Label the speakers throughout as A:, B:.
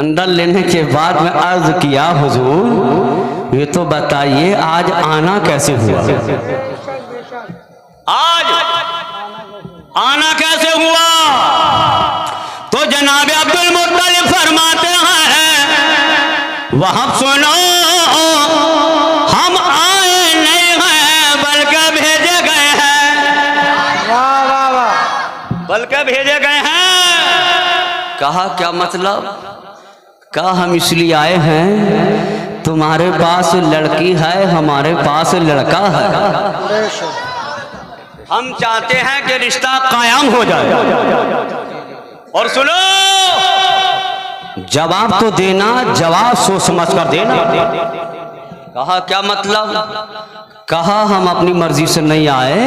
A: अंदर लेने के बाद में अर्ज किया, हुजूर ये तो बताइए आज आना कैसे हुआ? आज आना कैसे हुआ? तो जनाब अब्दुल मुत्तलिब फरमाते हैं, वहां सुनो हम आए नहीं हैं बल्कि भेजे गए हैं। वाह वाह वाह, बल्कि भेजे गए हैं। कहा क्या मतलब? कहा हम इसलिए आए हैं, तुम्हारे पास लड़की है, हमारे पास लड़का है, हम चाहते हैं कि रिश्ता कायम हो जाए। और सुनो, जवाब तो देना, जवाब सोच समझ कर देना। कहा क्या मतलब? कहा हम अपनी मर्जी से नहीं आए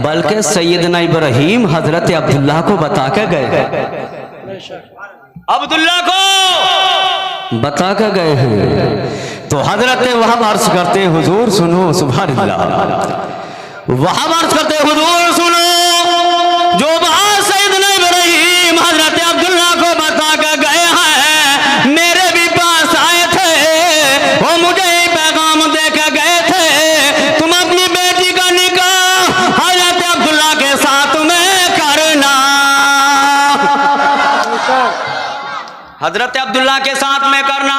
A: बल्कि सैयदना इब्राहीम हजरत अब्दुल्ला को बता के गए। अब्दुल्ला को बता के गए हैं। तो हजरत वहाब अर्ज करते हुजूर सुनो, सुभान अल्लाह। वहाब अर्ज करते हुजूर सुनो, जो बात सैयदना इब्राहीम हजरत अब्दुल्ला को बता के गए हैं, मेरे भी पास आए थे, वो मुझे ही पैगाम दे के गए थे, तुम अपनी बेटी का निकाह हजरत अब्दुल्ला के साथ में करना, हजरत अब्दुल्ला के साथ में करना।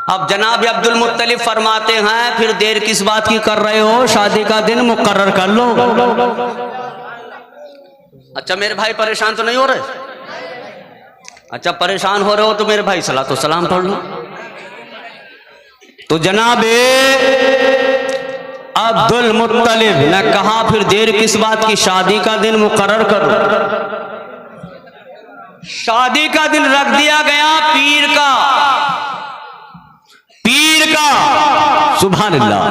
A: अब जनाब अब्दुल मुत्तलिब फरमाते हैं, फिर देर किस बात की कर रहे हो, शादी का दिन मुकर्रर कर लो। अच्छा मेरे भाई परेशान तो नहीं हो रहे? अच्छा परेशान हो रहे हो तो मेरे भाई सलात तो सलाम पढ़ लो। तो जनाबे अब्दुल मुत्तलिब ने कहा, फिर देर किस बात की, शादी का दिन मुकर्रर करो। शादी का दिन रख दिया गया पीर का, पीर का, सुभान अल्लाह।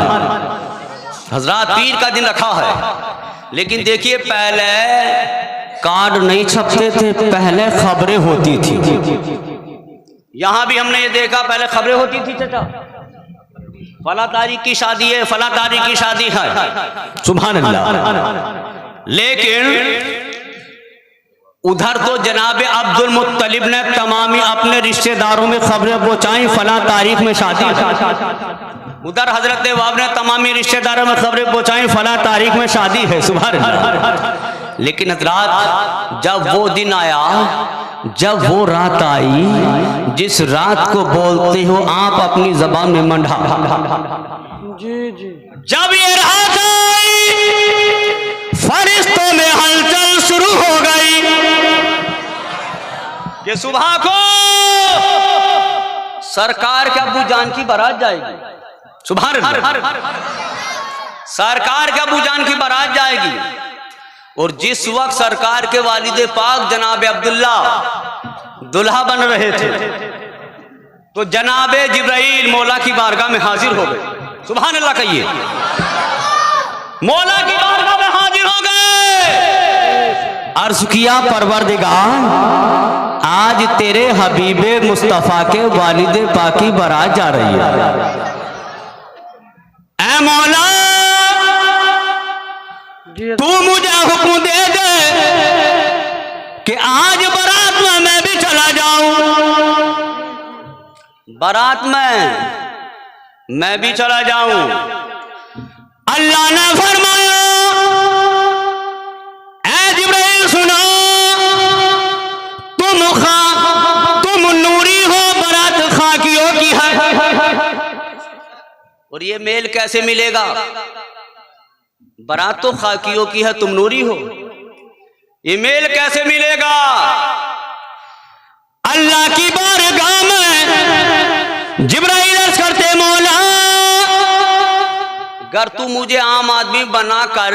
A: हजरात पीर का दिन रखा है, लेकिन देखिए पहले कार्ड नहीं छपते थे, पहले खबरें होती थी। यहां भी हमने ये देखा, पहले खबरें होती थी, चाचा फला तारीख की शादी है, फला तारीख की शादी है, सुभान अल्लाह। लेकिन उधर तो जनाब अब्दुल मुत्तलिब ने तमामी अपने रिश्तेदारों में खबरें पहुंचाई, फला तारीख में शादी। उधर हजरत वाब ने तमामी रिश्तेदारों में खबरें पहुंचाई, फला तारीख में शादी है, सुभान अल्लाह। लेकिन हजरात जब वो दिन आया, जब वो रात आई, जिस रात को बोलते हो आप अपनी जबान में मंडा, जी जी, जब ये रात आई फरिश्तों में हलचल शुरू हो गई कि सुबह को सरकार के अब्बू जान की बारात जाएगी, सुभान अल्लाह, सरकार के अब्बू जान की बारात जाएगी। और जिस वक्त सरकार के वालिद पाक जनाब अब्दुल्ला दुल्हा बन रहे थे, तो जनाब जिब्राइल मौला की बारगाह में हाजिर हो गए, सुभान अल्लाह कहिए, मौला की बारगाह में हाजिर हो गए। अर्ज किया, परवरदिगार आज तेरे हबीबे मुस्तफा के वालिद पाक की बारात जा रही है, ऐ मौला तू मुझे हुक्म दे दे कि आज बारात में मैं भी चला जाऊं, बारात में मैं भी चला जाऊं। अल्लाह ने फरमाया, ऐ जिब्राइल सुनो, तुम नूरी हो, बारात खाकियों की है। और ये मेल कैसे मिलेगा? बारात तो खाकियों की है, तुम नूरी हो, ये मेल कैसे मिलेगा? अल्लाह की बारगाह में जिब्राइल अर्ज करते, मौला अगर तू मुझे आम आदमी बनाकर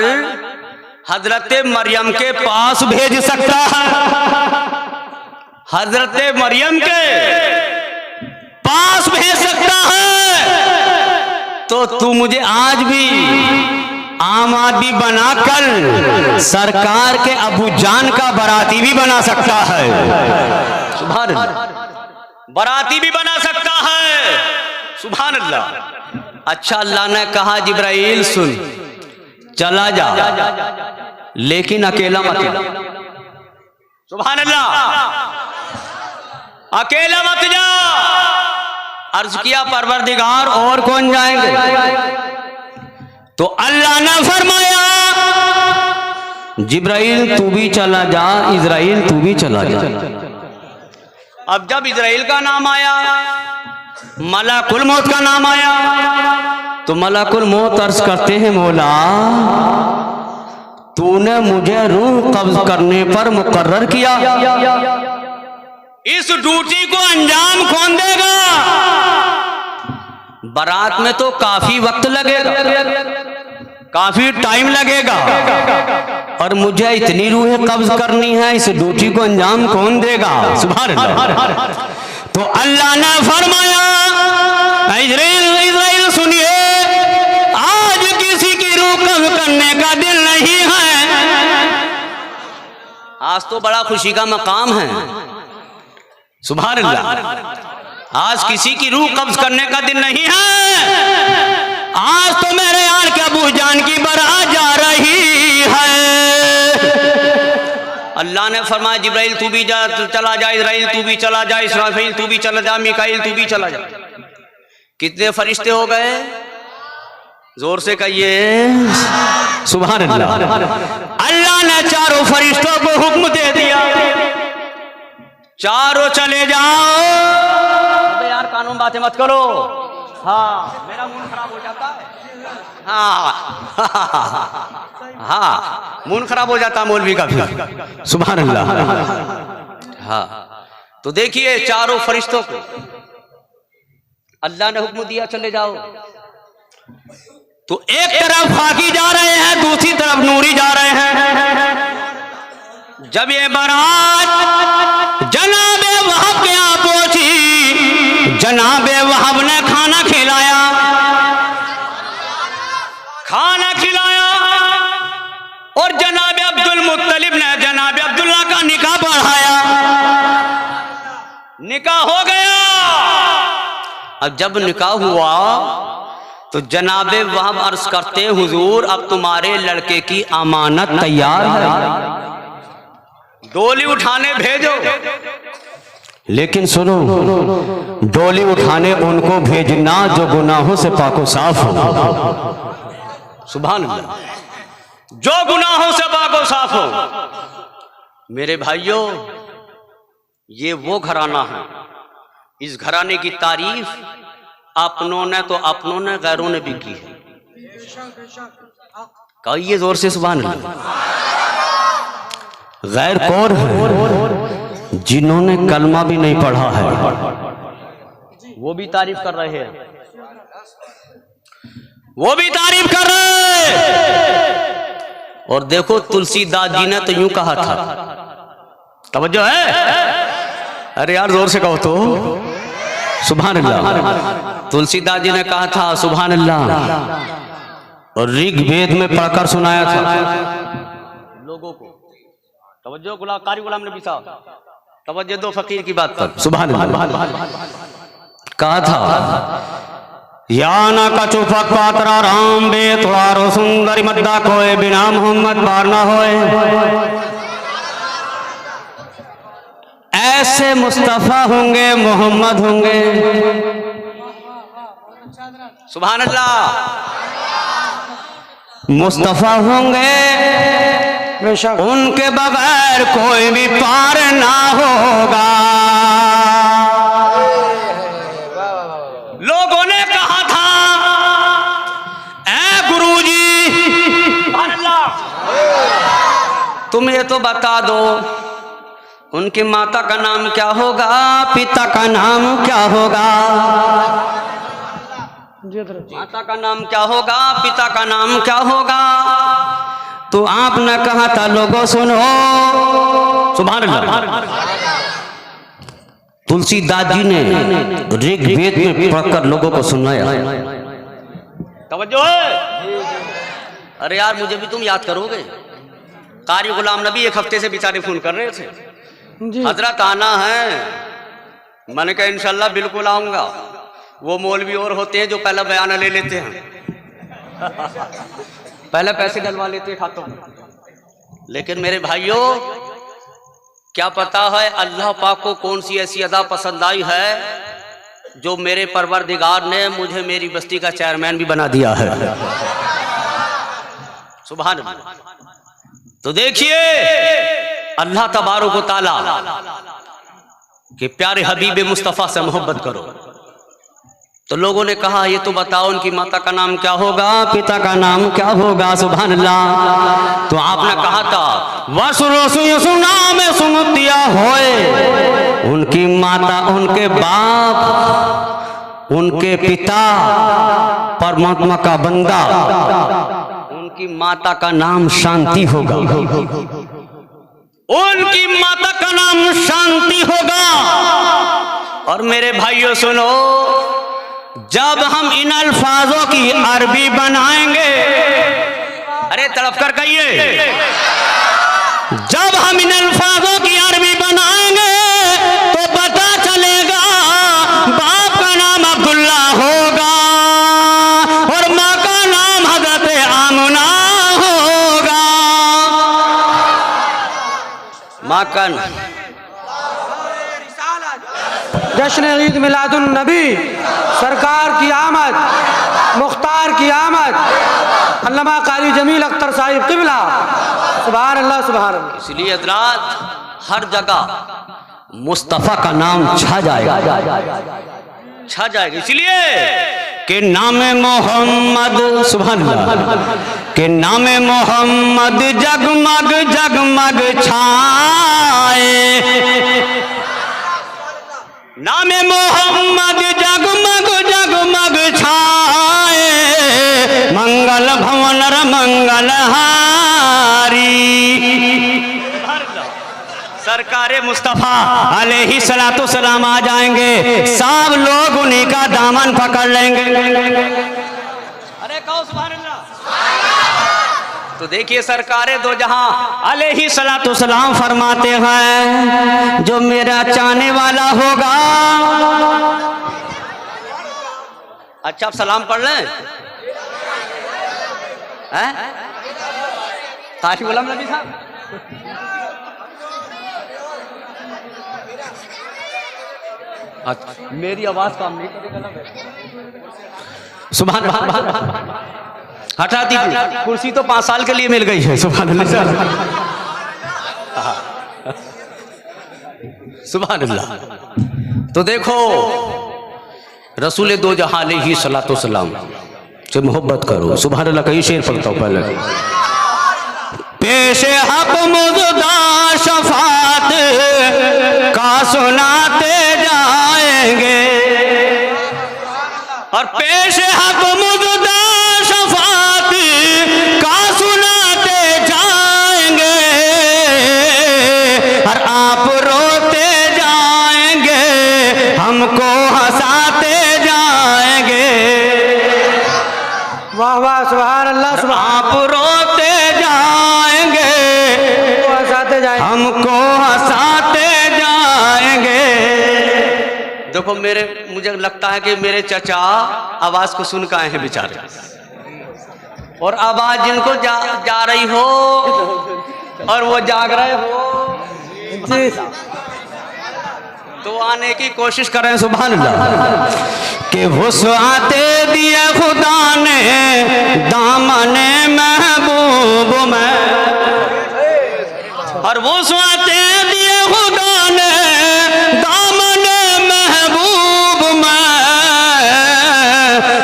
A: हजरत मरियम के पास भेज सकता है, हजरत मरियम के पास भेज सकता है, तो तू मुझे आज भी आम आदमी बनाकर सरकार के अबू जान का बाराती भी बना सकता है, सुभान अल्लाह, बाराती भी बना सकता है, सुभान अल्लाह। अच्छा अल्लाह ने कहा, जिब्राइल सुन, चला जा लेकिन अकेला मत, सुभान अल्लाह। अकेला मत जा। अर्ज किया परवरदिगार और कौन जाएंगे? तो अल्लाह ने फरमाया जिब्राइल तू भी चला जा, इजराइल तू भी चला जा। अब जब इजराइल का नाम आया, मलाकुल मौत का नाम आया, तो मलाकुल मौत अर्ज करते हैं मौला तूने मुझे रूह कब्ज करने पर मुकर्रर किया, इस ड्यूटी को अंजाम कौन देगा? बारात में तो काफी वक्त लगेगा, काफी टाइम लगेगा, और मुझे इतनी रूहें कब्ज करनी है, इस ड्यूटी को अंजाम कौन देगा? सुभान अल्लाह। तो अल्लाह ने फरमाया इजराइल सुनिए, आज किसी की रूह कब्ज करने का दिन नहीं है, आज तो बड़ा खुशी का मकाम है। सुभान अल्लाह। आज किसी की रूह कब्ज करने का दिन नहीं है, आज तो मेरे यार के अबू जान की बारात जा रही है। अल्लाह ने फरमाया जिब्राइल तू भी जा, चला जा, इजराइल तू भी चला जा, इसराफील तू भी चला जा, मिकाइल तू भी चला जा। कितने फरिश्ते हो गए? जोर से कहिए सुभान अल्लाह। अल्लाह ने चारों फरिश्तों को हुक्म दे दिया, चारों चले जाओ। अबे यार कानून बातें मत करो, हाँ मेरा मूड खराब हो जाता है, हाँ मूड खराब हो जाता है मौलवी का भी। सुभान अल्लाह। हाँ तो देखिए चारों फरिश्तों को अल्लाह ने हुक्म दिया चले जाओ। तो एक तरफ फाकी जा रहे हैं, दूसरी तरफ नूरी जा रहे हैं। जब ये बारात जनाबे वहाब के यहाँ पहुंची, जनाबे वहाब ने खाना खिलाया, खाना खिलाया, और जनाबे अब्दुल मुत्तलिब ने जनाबे अब्दुल्ला का निकाह पढ़ाया, निकाह हो गया। अब जब निकाह हुआ तो जनाबे वहाब अर्ज करते हुजूर अब तुम्हारे लड़के की अमानत तैयार है, डोली उठाने भेजो। लेकिन सुनो, डोली उठाने उनको भेजना जो गुनाहों से पाको साफ हो। सुभान अल्लाह। जो गुनाहों से पाको साफ हो। मेरे भाइयों ये वो घराना है, इस घराने की तारीफ अपनों ने तो अपनों ने गैरों ने भी की है। कहिए जोर से सुभान अल्लाह। गैर कौन है? जिन्होंने कलमा भी नहीं पढ़ा है, वो भी तारीफ कर रहे हैं, वो भी तारीफ कर रहे हैं। और देखो तुलसीदास जी ने तो यूं कहा था, तवज्जो है? अरे यार जोर से कहो तो सुभान अल्लाह। तुलसीदास जी ने कहा था सुभान अल्लाह, और ऋग्वेद में पढ़कर सुनाया था लोगों को। तवज्जो कारी गुलाम नबी साहब, तवज्जो दो फकीर की बात पर। सुभान अल्लाह। कहा था याना का चुफक पात्रा राम बे थोड़ा सुंदरी मद्दा कोए बिना मोहम्मद बार ना होए, ऐसे मुस्तफा होंगे मोहम्मद होंगे। सुभान अल्लाह। मुस्तफा होंगे उनके बगैर कोई भी पार ना होगा। लोगों ने कहा था ऐ गुरुजी तुम ये तो बता दो उनकी माता का नाम क्या होगा, पिता का नाम क्या होगा? माता का नाम क्या होगा, पिता का नाम क्या होगा? तो आपने कहा था लोगों सुनो। सुभान अल्लाह। तुलसीदास जी ने ऋग्वेद में पढ़कर लोगों को सुनाया। तवज्जो है? अरे यार मुझे भी तुम याद करोगे। कारी गुलाम नबी एक हफ्ते से बेचारे फोन कर रहे थे, हजरत आना है। मैंने कहा इंशाल्लाह बिल्कुल आऊंगा। वो मौलवी और होते हैं जो पहला बयान ले लेते हैं, पहले पैसे डलवा लेते हैं खातों में। लेकिन मेरे भाइयों क्या पता है अल्लाह पाक को कौन सी ऐसी अदा पसंद आई है जो मेरे परवरदिगार ने मुझे मेरी बस्ती का चेयरमैन भी बना दिया है। सुभान अल्लाह। तो देखिए अल्लाह तबारक व तआला कि प्यारे हबीब मुस्तफ़ा से मोहब्बत करो। तो लोगों ने कहा ये तो बताओ उनकी माता का नाम क्या होगा, पिता का नाम क्या होगा। सुभान अल्लाह। तो आपने कहा था नाम सुनतिया होए, उनकी माता, उनके बाप, उनके पिता परमात्मा का बंदा, उनकी माता का नाम शांति होगा, उनकी माता का नाम शांति होगा। और मेरे भाइयों सुनो, जब हम इन अल्फाजों की अरबी बनाएंगे, अरे तड़प कर कहिए, जब हम इन अल्फाजों की अरबी बनाएंगे तो पता चलेगा बाप का नाम अब्दुल्ला होगा और माँ का नाम हजरत आमना होगा। माँ का
B: जश्न ईद मिलादुन नबी, सरकार की आमद, मुख्तार की आमद, अल्लामा कारी जमील अख्तर साहिब क़िबला। सुभान अल्लाह सुभान अल्लाह।
A: इसलिए हजरात हर जगह मुस्तफ़ा का नाम छा जाएगा, छा जाएगा। इसलिए कि नाम मोहम्मद, सुभान अल्लाह, कि नाम मोहम्मद जगमग जगमग छाए, नाम मोहम्मद जगमग जगमग छाए, मंगल भवन मंगल हारी। सरकारे मुस्तफ़ा अलैहि सलातो सलाम आ जाएंगे, सब लोग उन्हीं का दामन पकड़ लेंगे। अरे कहो सुभान अल्लाह। तो देखिए सरकारे दो जहां अलैहि सलातो सलाम फरमाते हैं, जो मेरा चाहने वाला होगा। अच्छा आप सलाम पढ़ लें हैं? ताशी गुलाम नबी साहब, अच्छा मेरी आवाज काम नहीं करेगा। सुभान अल्लाह। हटा दी कुर्सी तो 5 साल के लिए मिल गई है। सुभान अल्लाह, सुभान अल्लाह। तो देखो रसूल दो जहां अलैहि सलातो सलाम से मोहब्बत करो। सुभान अल्लाह। कई शेर पढ़ता हूं पहले। पेश हक मुजदा शफात का सुनाते जाएंगे, और पेश हक मुजदा शफात का सुनाते जाएंगे, और आप रोते जाएंगे हमको हंसाते जाएंगे।
B: वाह वाह सुभान अल्लाह।
A: आप रोते जाएंगे
B: हंसाते जाएंगे,
A: हमको हंसाते जाएंगे। देखो मुझे लगता है कि मेरे चचा आवाज को सुन के आए हैं बेचारे, और आवाज जिनको जा रही हो और वो जाग रहे हो तो आने की कोशिश कर रहे हैं। सुभान अल्लाह। कि वुसअते दिए खुदा ने दामने महबूब में, और वुसअते दिए खुदा ने दामने महबूब में,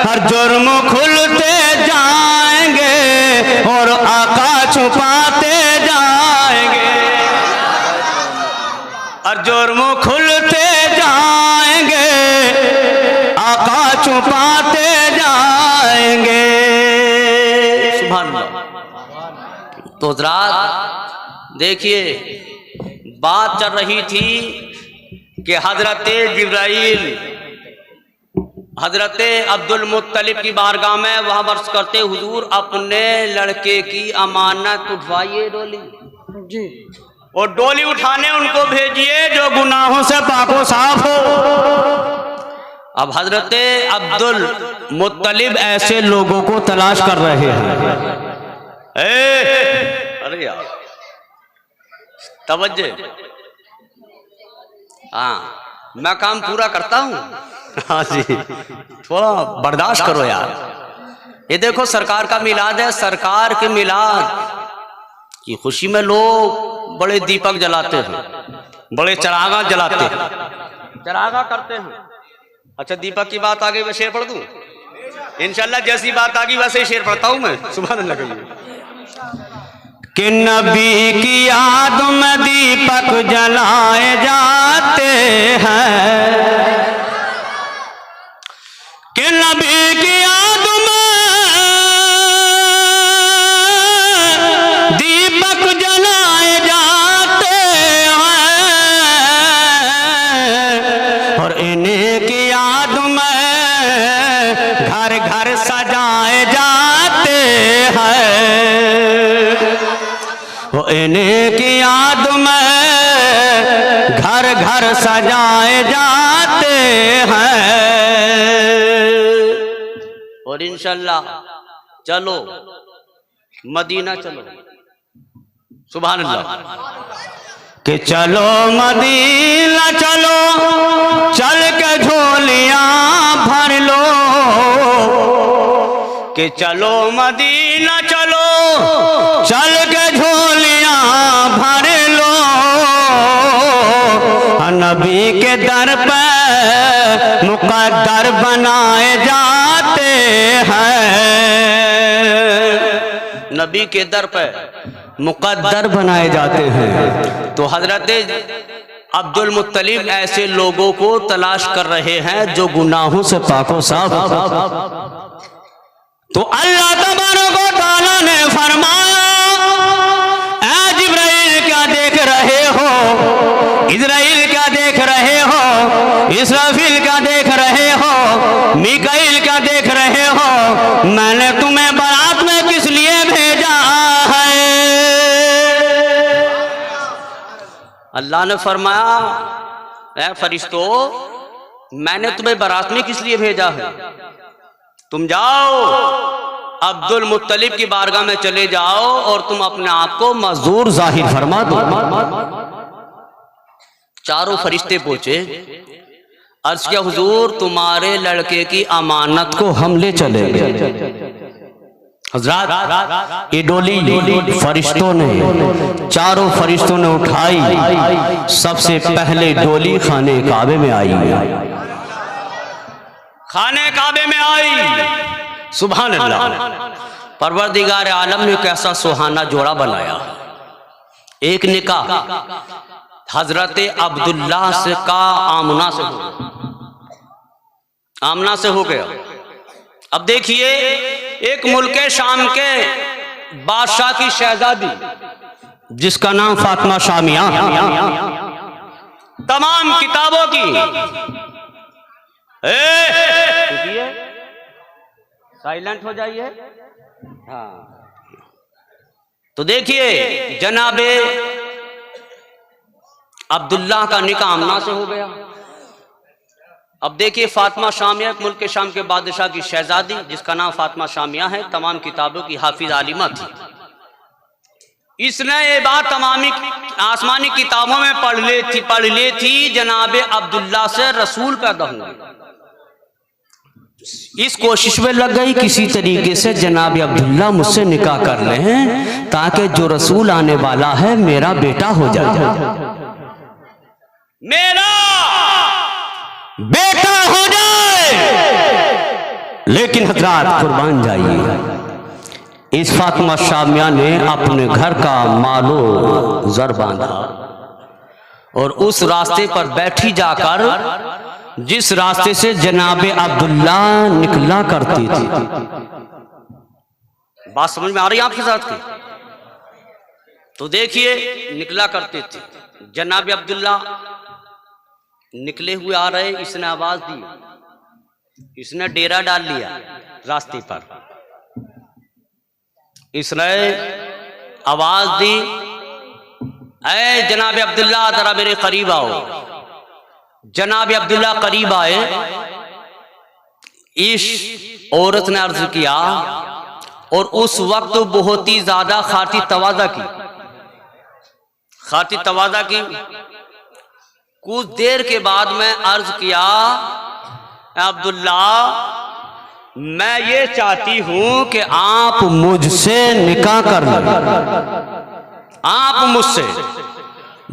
A: हर जुर्म खुलते जाएंगे और आका छुपाते जाएंगे, और जुर्म खुलते जाएंगे आका छुपाते जाएंगे। सुभान अल्लाह। तो रात देखिए बात चल रही थी कि हजरत जिब्राइल हजरत अब्दुल मुत्तलिब की बारगाह में वहां वर्ष करते, हुजूर अपने लड़के की अमानत उठवाइए डोली
B: जी,
A: और डोली उठाने उनको भेजिए जो गुनाहों से पाको साफ हो। अब हजरत अब्दुल मुत्तलिब ऐसे लोगों को तलाश कर रहे हैं। अरे यार तवज्जो, हाँ मैं काम पूरा करता हूँ। हाँ जी, थोड़ा बर्दाश्त करो यार। ये देखो सरकार का मिलाद है, सरकार के मिलाद की खुशी में लोग बड़े दीपक जलाते हैं, बड़े चरागा जलाते हैं, चरागा करते हैं। अच्छा दीपक की बात आ गई, मैं शेर पढ़ दूं? इंशाल्लाह जैसी बात आ गई वैसे ही शेर पढ़ता हूं मैं। सुभान अल्लाह कि नबी की याद में दीपक जलाए जाते हैं, कि नबी की याद में दीपक जलाए जाते हैं, और इन्हीं की याद में घर घर सजाए जाते हैं, वो इन्हीं की याद में घर घर सजाए जाते हैं। और इंशाल्लाह चलो मदीना चलो। सुभान अल्लाह कि चलो मदीना चलो, चल के झोलियां भर लो, कि चलो मदीना चलो, चल के झोलियां भर लो, नबी के दर पे मुकद्दर बनाए जाते हैं, नबी के दर पे मुकद्दर बनाए जाते हैं। तो हजरत अब्दुल मुत्तलिब ऐसे लोगों को तलाश कर रहे हैं जो गुनाहों से पाको साफ। तो अल्लाह तबारक व तआला ने फरमाया, ऐ जिब्राइल क्या देख रहे हो, इज़राइल क्या देख रहे हो, इसराफील क्या देख रहे हो, मीकाईल क्या देख रहे हो, मैंने तुम्हें बारात में किस लिए भेजा है। अल्लाह ने फरमाया, ऐ फरिश्तों मैंने तुम्हें बारात में किस लिए भेजा है, तुम जाओ अब्दुल मुत्तलिब की बारगाह में चले जाओ और तुम अपने आप को मजदूर जाहिर फरमा दो। चारों फरिश्ते पहुंचे, अर्ज किया हुजूर तुम्हारे लड़के की अमानत को हम ले चले। हजरत ये डोली फरिश्तों ने, चारों फरिश्तों ने उठाई, सबसे पहले डोली खाने काबे में आई, खाने काबे में आई। सुभान अल्लाह, परवरदिगार आलम ने कैसा सुहाना जोड़ा बनाया। एक निकाह हजरत अब्दुल्ला से का आमना से हो गया, आमना से हो गया। अब देखिए एक मुल्क शाम के बादशाह की शहजादी जिसका नाम फातिमा शामिया, तमाम किताबों की साइलेंट हो जाइए। हाँ तो देखिए जनाबे अब्दुल्ला का निकाह आमना से हो गया। अब देखिए फातिमा शामिया एक मुल्क के शाम के बादशाह की शहजादी जिसका नाम फातिमा शामिया है, तमाम किताबों की हाफिज आलिमा थी। इसने ये बात तमामी आसमानी किताबों में पढ़ ली थी जनाबे अब्दुल्ला से रसूल पैदा हुए। इस कोशिश में लग गई किसी तरीके से जनाब अब्दुल्ला मुझसे निकाह कर लें ताकि जो रसूल आने वाला है मेरा बेटा हो जाए, मेरा बेटा हो जाए। लेकिन हजरात कुर्बान जाइए, इस फातिमा शामिया ने अपने घर का मालो जर बांधा और उस रास्ते पर बैठी जाकर जिस रास्ते से जनाबे अब्दुल्ला निकला करती थी। बात समझ में आ रही है आपके साथ की? तो देखिए निकला करते थे जनाबे अब्दुल्ला निकले हुए आ रहे, इसने आवाज दी, इसने डेरा डाल लिया रास्ते पर, इसने आवाज दी, ऐ जनाब अब्दुल्ला जरा मेरे करीब आओ। जनाब अब्दुल्ला करीब आए, इस औरत ने अर्ज किया और उस वक्त बहुत ही ज्यादा खाती तवाज़ा की, खाती तवाज़ा की। कुछ देर के बाद मैं अर्ज किया, अब्दुल्ला मैं ये चाहती हूं कि आप मुझसे निकाह कर लें, आप मुझसे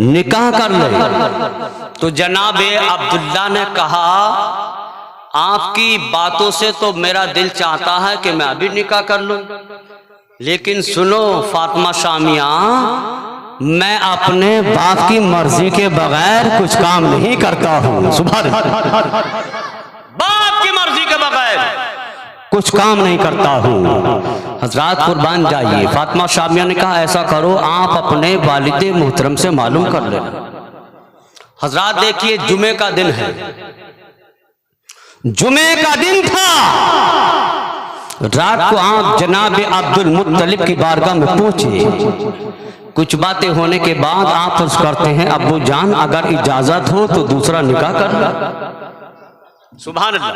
A: निकाह कर लें। तो जनाबे अब्दुल्ला ने कहा, आपकी बातों से तो मेरा दिल चाहता है कि मैं अभी निकाह कर लूं, लेकिन सुनो फातिमा शामिया, मैं अपने बाप की मर्जी के बगैर कुछ काम नहीं करता हूं। सुभान अल्लाह, बाप की मर्जी के बगैर कुछ काम नहीं करता हूं। हजरात कुर्बान जाइए। फातिमा शामिया ने कहा, ऐसा करो आप अपने वालिद मोहतरम से मालूम कर लेना। हजरात देखिए, जुमे का दिन है, जुमे का दिन था। रात को आप जनाब अब्दुल मुत्तलिब की बारगाह में पहुंचे। कुछ बातें होने के बाद आप अर्ज करते हैं, अब्बू जान अगर इजाजत हो तो दूसरा निकाह कर लो। सुभान अल्लाह,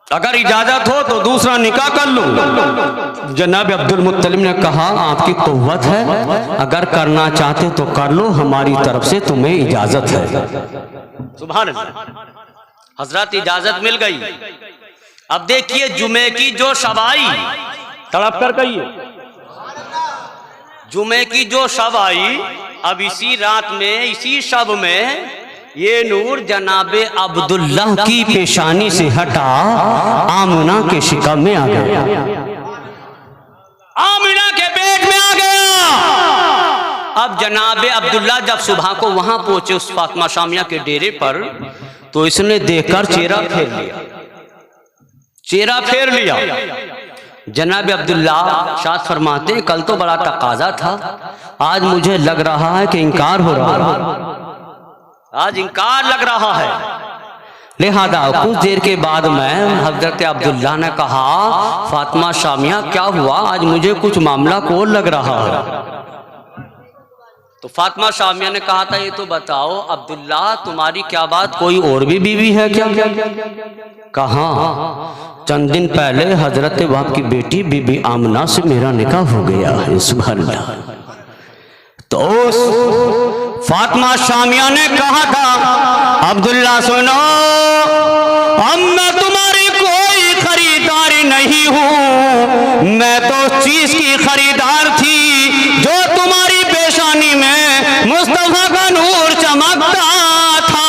A: अगर इजाजत हो तो दूसरा निकाह कर लो। जनाब अब्दुल मुत्तलिब ने कहा, आपकी कुव्वत है, अगर करना चाहते तो कर लो, हमारी तरफ से तुम्हें इजाजत है। सुभान अल्लाह। हजरत इजाजत मिल गई। अब देखिए जुमे की जो शब आई, तड़प कर कहिए, जुमे की जो शब आई, अब इसी रात में, इसी शब में ये नूर जनाबे अब्दुल्ला की पेशानी से हटा आमिना के शिकम में आ गया, आमिना के पेट में आ गया। अब जनाबे अब्दुल्ला जब सुबह को वहां पहुंचे उस फातिमा शामिया के डेरे पर, तो इसने देखकर चेहरा फेर लिया, चेहरा फेर लिया। जनाब अब्दुल्ला शाद फरमाते, कल तो बड़ा तकाजा था, आज मुझे लग रहा है कि इनकार हो रहा है, आज इनकार लग रहा है। लिहाजा कुछ देर के बाद में हजरत अब्दुल्ला ने कहा, फातिमा शामिया क्या हुआ, आज मुझे कुछ मामला को लग रहा है। तो फातिमा शामिया ने कहा था, ये तो बताओ अब्दुल्ला तुम्हारी क्या बात, कोई और भी बीवी है क्या? कहा, चंद दिन पहले हजरत बाप की बेटी बीबी आमना से मेरा निकाह हो गया है। सुभान अल्लाह। तो फातिमा शामिया ने कहा था, अब्दुल्ला सुनो, अब मैं तुम्हारी कोई खरीदार नहीं हूं, मैं तो उस चीज की खरीदार थी जो तुम्हारी पेशानी में मुस्तफा का नूर चमकता था।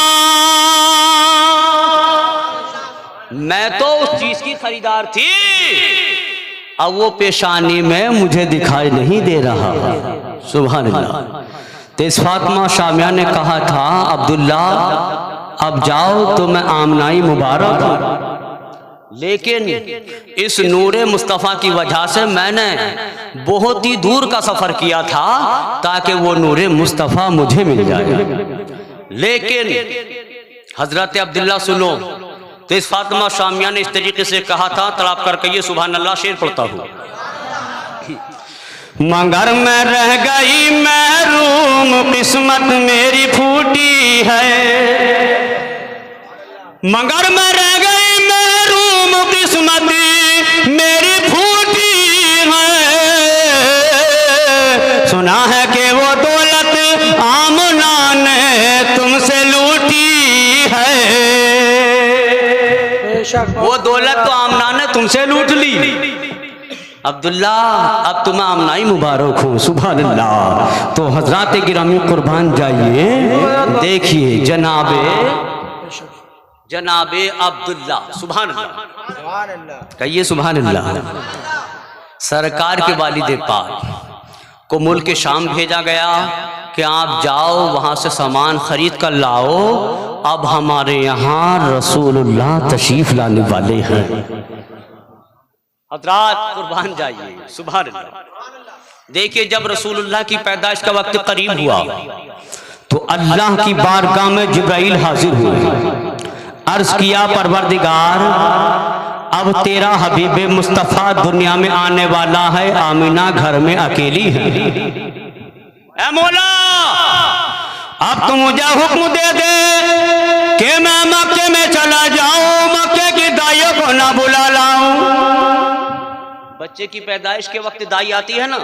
A: मैं तो उस चीज की खरीदार थी, अब वो पेशानी में मुझे दिखाई नहीं दे रहा। सुभान अल्लाह। तो इस फातिमा शामिया ने कहा था, अब्दुल्ला अब जाओ तो मैं आमनाई मुबारक हूं, लेकिन इस नूरे मुस्तफ़ा की वजह से मैंने बहुत ही दूर का सफर किया था ताकि वो नूरे मुस्तफ़ा मुझे मिल जाए। लेकिन हजरत अब्दुल्ला सुनो, तो इस फातिमा शामिया ने इस तरीके से कहा था, तड़प कर कहिए सुभान अल्लाह, शेर पढ़ता हूँ। मगर मैं रह गई महरूम, किस्मत मेरी फूटी है, मगर मैं रह गई महरूम, किस्मत मेरी फूटी है। सुना है कि वो दौलत आमना ने तुमसे लूटी है, वो दौलत तो आमना ने तुमसे लूट ली। अब्दुल्ला अब तुम्हें आमनाई मुबारक हो। सुभान अल्लाह। तो हजरात गिरामी कुर्बान जाइए, देखिए जनाबे अब्दुल्ला, सुभान अल्लाह, कहिए सुभान अल्लाह। सरकार के वालिद पाक को मुल्क शाम भेजा गया कि आप जाओ वहां से सामान खरीद कर लाओ, अब हमारे यहाँ रसूलुल्लाह तशरीफ लाने वाले हैं। हजरात कुर्बान जाइए, सुभान अल्लाह। देखिए जब रसूलुल्लाह की पैदाइश का वक्त करीब हुआ तो अल्लाह की बारगाह में जिब्राइल हाजिर हुए। अर्ज किया, परवरदिगार अब तेरा हबीब मुस्तफ़ा दुनिया में आने वाला है, आमिना घर में अकेली है। ऐ मौला अब तू मुझे हुक्म दे दे कि मैं मक्के में चला जाऊं, मक्के की दाइयों को ना बुला लाऊं। बच्चे की पैदाइश के वक्त दाई आती है ना,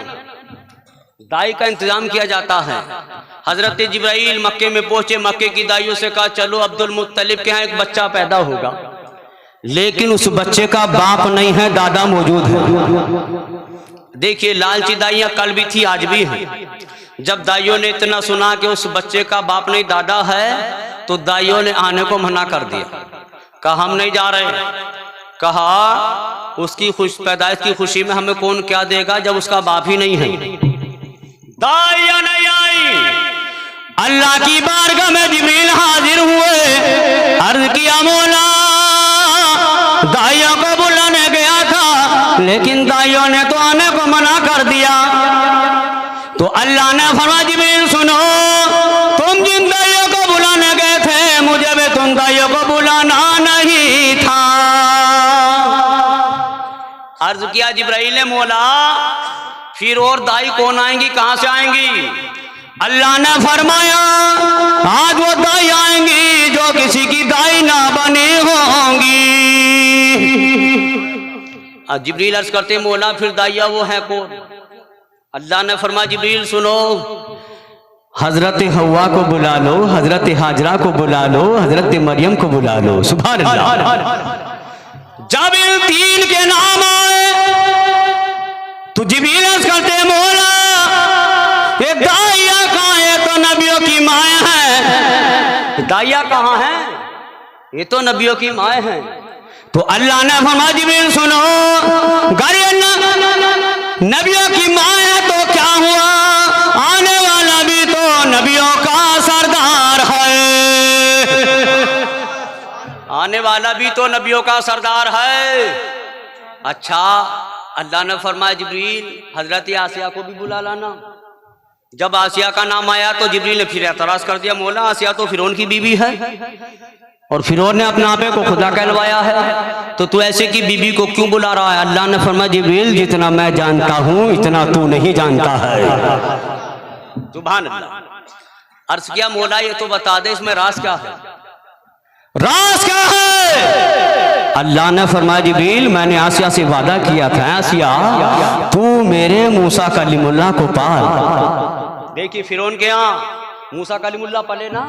A: दाई का इंतजाम किया जाता है। हजरत जिब्राइल मक्के में पहुंचे, मक्के की दाइयों से कहा चलो अब्दुल मुत्तलिब के यहाँ एक बच्चा पैदा होगा, लेकिन उस बच्चे का बाप नहीं है, दादा मौजूद है। देखिए लालची दाइयां कल भी थी आज भी है। जब दाइयों ने इतना सुना कि उस बच्चे का बाप नहीं दादा है, तो दाइयों ने आने को मना कर दिया, कहा हम नहीं जा रहे। कहा उसकी पैदाइश की खुशी में हमें कौन क्या देगा जब उसका बाप ही नहीं है। दाइयां नहीं आई। अल्लाह की बारगाह में जिब्रील हाजिर हुए, अर्ज किया मौला दाइयों को बुलाने गया था, लेकिन दाइयों ने तो आने को मना कर दिया। तो अल्लाह ने फरमाया जिब्रील सुनो, तुम जिन दाइयों को बुलाने गए थे, मुझे भी तुम दाइयों को बुलाना नहीं था। अर्ज किया जिब्राइल ने मौला फिर और दाई कौन आएंगी, कहां से आएंगी? अल्लाह ने फरमाया आज वो दाई आएंगी जो किसी की दाई ना बनी होंगी। जिब्रील अर्ज करते मौला फिर दाइया वो है कौन? अल्लाह ने फरमाया जिब्रील सुनो, हजरत हवा को बुला लो, हजरत हाजरा को बुला लो, हजरत मरियम को बुला लो। सुभान अल्लाह। जब इन तीन के नाम आए तो जिब्रील अर्ज करते मौला ये दाइया कहाँ है? तो नबियों की माए है। दाइया कहाँ है? ये तो नबियों की माए हैं। तो अल्लाह ने फरमाया जिब्रील सुनो, अगर ये नबियों की माए है तो क्या हुआ, आने वाला भी तो नबियों का सरदार है। आने वाला भी तो नबियों का सरदार है। अच्छा अल्लाह ने फरमाया जिब्रील हजरत आसिया को भी बुला लाना। जब आसिया का नाम आया तो जिब्रील ने फिर एतराज कर दिया मौला आसिया तो फिरौन की बीवी है और फिरौन ने अपने आपे को खुदा कहलवाया है, तो तू ऐसे की बीबी को क्यों बुला रहा है? अल्लाह ने फरमाया जिब्रील जितना मैं जानता हूं इतना तू नहीं जानता है। सुभान अल्लाह। अर्ज किया मौला ये तो बता दे इसमें राज क्या है? राज क्या है? अल्लाह ने फरमाया जिब्रील मैंने आसिया से वादा किया था, आसिया तू मेरे मूसा कलीमुल्लाह को पाल। देखिए फिरौन के यहाँ मूसा कलीमुल्लाह पले ना,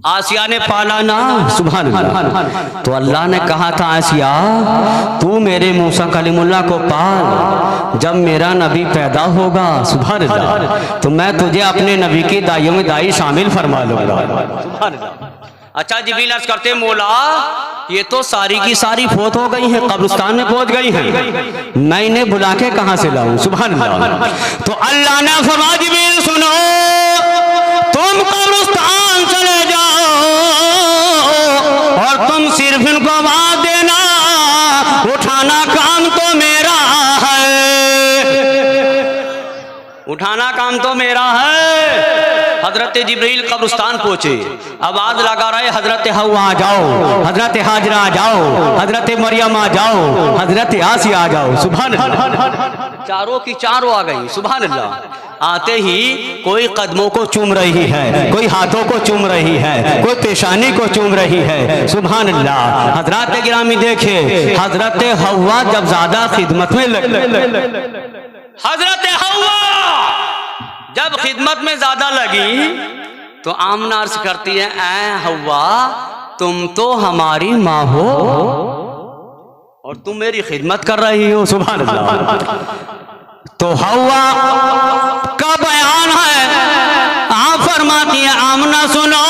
A: आसिया ने पाला ना। सुभान अल्लाह। तो अल्लाह ने कहा था आसिया तू मेरे मूसा कलीमुल्लाह को पाल, जब मेरा नबी पैदा होगा सुभान अल्लाह तो मैं तुझे अपने नबी की दाइयों में दाई शामिल फरमा लूंगा। सुभान अल्लाह। अच्छा जिब्रील अर्ज करते मौला ये तो सारी की सारी फोत हो गई है, कब्रिस्तान में पहुंच गई है, मैं इन्हें बुला के कहां से लाऊं? सुभान अल्लाह। तो अल्लाह ने फरमाया जिब्रील सुनो, तुम कब्रिस्तान चले जाओ और तुम सिर्फ इनको आवाज देना, उठाना काम तो मेरा है, उठाना काम तो मेरा है। हजरत जिब्रील कब्रिस्तान पहुंचे, आवाज लगा रहे हजरत हवा आ जाओ, हजरत हाजरा आ जाओ, हजरत मरियम आ जाओ, हजरत आसिया आ जाओ। सुभान अल्लाह। चारों की चारों आ गई। सुभान अल्लाह। आते ही कोई कदमों को चूम रही है, कोई हाथों को चूम रही है, कोई पेशानी को चूम रही है। सुभान अल्लाह। हजरत गिरामी देखे हजरत हवा जब ज्यादा खिदमत में हजरत हवा जब खिदमत में ज्यादा लगी तो आमना अर्ज करती है ऐ हवा तुम तो हमारी माँ हो और तुम मेरी खिदमत कर रही हो। सुभान अल्लाह। तो हवा का बयान है, आप फरमाती है आमना सुनो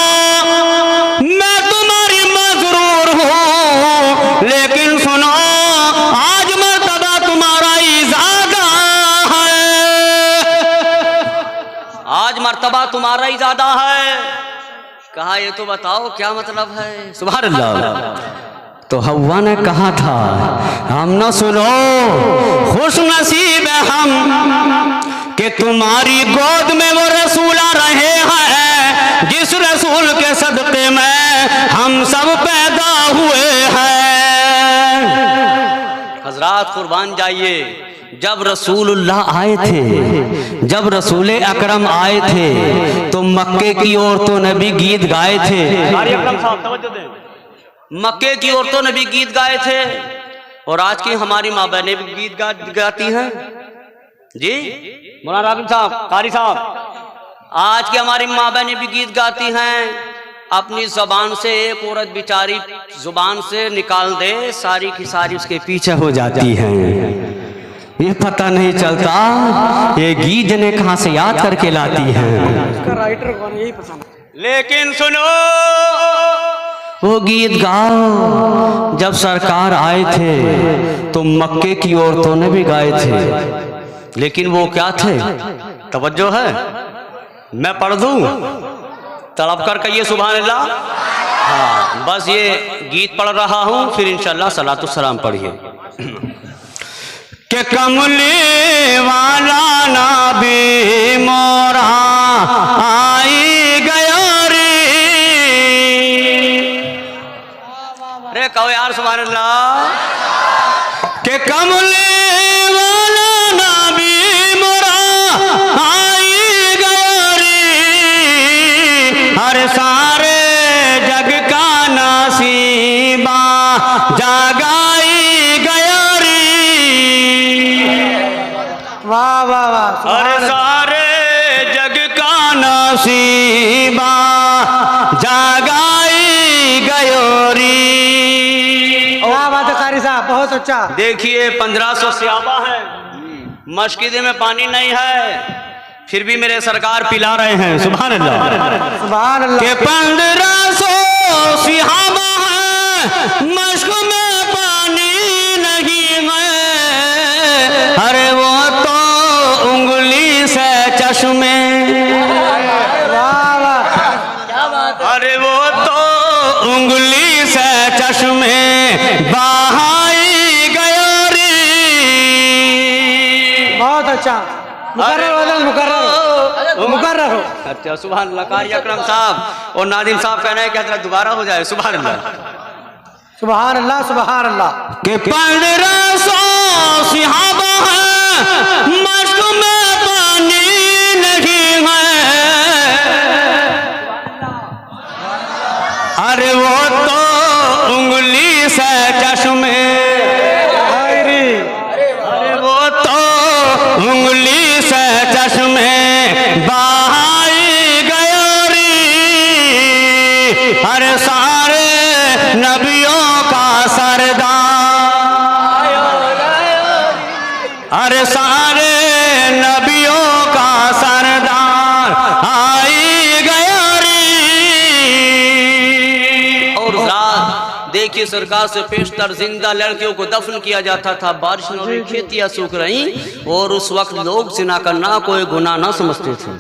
A: मैं तुम्हारी मजरूर हूं, लेकिन सुनो आज मर्तबा तुम्हारा इजादा है, आज मर्तबा तुम्हारा ही ज्यादा है। कहा ये तो बताओ क्या मतलब है? सुभान अल्लाह। तो हव्वा ने कहा था हम न सुनो खुश नसीब है हम कि तुम्हारी गोद में वो रसूल आ रहे हैं जिस रसूल के सदक़े में हम सब पैदा हुए हैं। हजरात कुर्बान जाइए, जब रसूलुल्लाह आए थे, जब रसूल अकरम आए थे तो मक्के की औरतों ने भी गीत गाए थे, मक्के की औरतों ने भी गीत गाए थे और आज की हमारी माँ बहनें भी गीत गाती हैं। जी मौलाना राबिल साहब, कारी साहब, आज की हमारी माँ बहनें भी गीत गाती हैं, अपनी जुबान से एक औरत बेचारी जुबान से निकाल दे, सारी की सारी उसके पीछे हो जाती हैं। ये पता नहीं चलता ये गीत जने कहाँ से याद करके लाती हैं।
B: इसका राइटर कौन है यही पता नहीं।
A: लेकिन सुनो, वो गीत गाओ जब सरकार आए थे तो मक्के की औरतों ने भी गाए थे, लेकिन वो क्या थे? तवज्जो है, मैं पढ़ दूं तड़प कर कहिए सुभान अल्लाह। हाँ, बस ये गीत पढ़ रहा हूं, फिर इंशाल्लाह सलातो सलाम पढ़िए। के कमले वाला नाबी मोरा आई गया रे। अरे कहो यार सुभान अल्लाह। के कमले वाला नाबी मोरा आई गया रे, हर सारे जग का नसीबा जागाई गया रे।
B: वाह वाह वाह,
A: हर सारे जग का नसीबा जागाई गयो री।
B: क्या बात है कारी साहब, बहुत अच्छा।
A: देखिए 1500 स्याबा है, मस्जिद में पानी नहीं है, फिर भी मेरे सरकार पिला रहे हैं। सुभान अल्लाह,
B: सुभान अल्लाह।
A: के 1500 सिहाबा है, मस्क में पानी नहीं है, अरे वो तो उंगली से चश्मे,
B: वाह वाह,
A: अरे वो तो उंगली से चश्मे बहाई गयो रे।
B: बहुत अच्छा, मुकर्रर हो।
A: अच्छा सुभान अल्लाह। कारी अकरम साहब और नादिम साहब कहना है कि हजरत दोबारा हो जाए। सुभान अल्लाह,
B: सुभान अल्लाह, सुभान अल्लाह।
A: के 1500 सिहाबा है, मस्क में पानी नहीं है, अरे वो तो उंगली से चश्मे, अरे वो तो उंगली से चश्मे बहाई गयो रे। हर सारे नबियों का सरदार, हर सारे नबियों का सरदार आई गयो रे। और देखिए सरकार से पेशतर जिंदा लड़कियों को दफन किया जाता था, बारिश हो रही, खेतियां सूख रही, और उस वक्त लोग जिना करना कोई गुनाह ना समझते थे,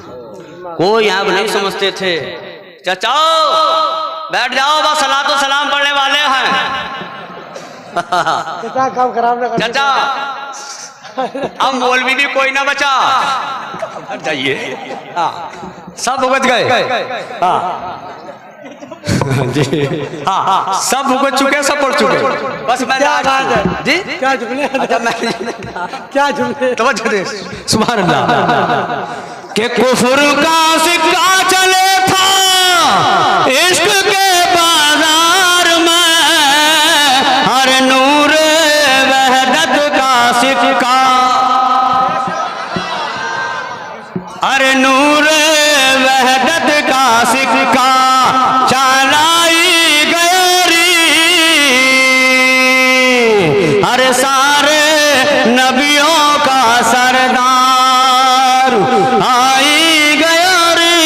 A: कोई ऐब नहीं समझते थे। चाचा बैठ जाओ, बस सलातो सलाम पढ़ने वाले हैं।
B: काम खराब ना कर।
A: चाचा अब मौलवी भी कोई ना बचा, जाइए। हाँ, सब भुगत गए। हाँ जी, हाँ हाँ, सब भुगत चुके, सब पढ़ चुके, बस मैं जी
B: क्या जुमले,
A: अच्छा मैं
B: क्या जुमले।
A: तवज्जो दे। सुभान अल्लाह। के कुफ्र का सिक्का चले था इश्क के बाजार में, हर नूर वहदत का सिक्का, हर नूर वहदत का सिक्का चलाई गयो री। हर सारे नबियों का सरदार आई गयो री।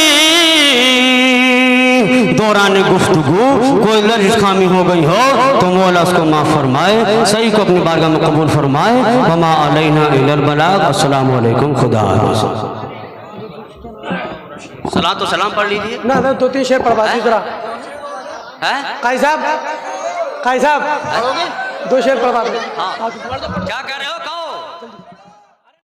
A: दौरान गुफ्तगू कोई लफ्ज़ खामी हो गई हो तो मौला उसको माफ़ फरमाए, सही को अपनी बारगाह में कबूल फरमाए। वमा अलैना इल्लल बलाग। अस्सलामु अलैकुम, खुदा हाफ़िज़। सलाम तो सलाम पढ़ लीजिए
B: ना, 2-3 शेर पढ़वा दीजिए जरा।
A: हैं?
B: काई साहब, 2 शेर पढ़वा दो।
A: हाँ, क्या कह रहे हो?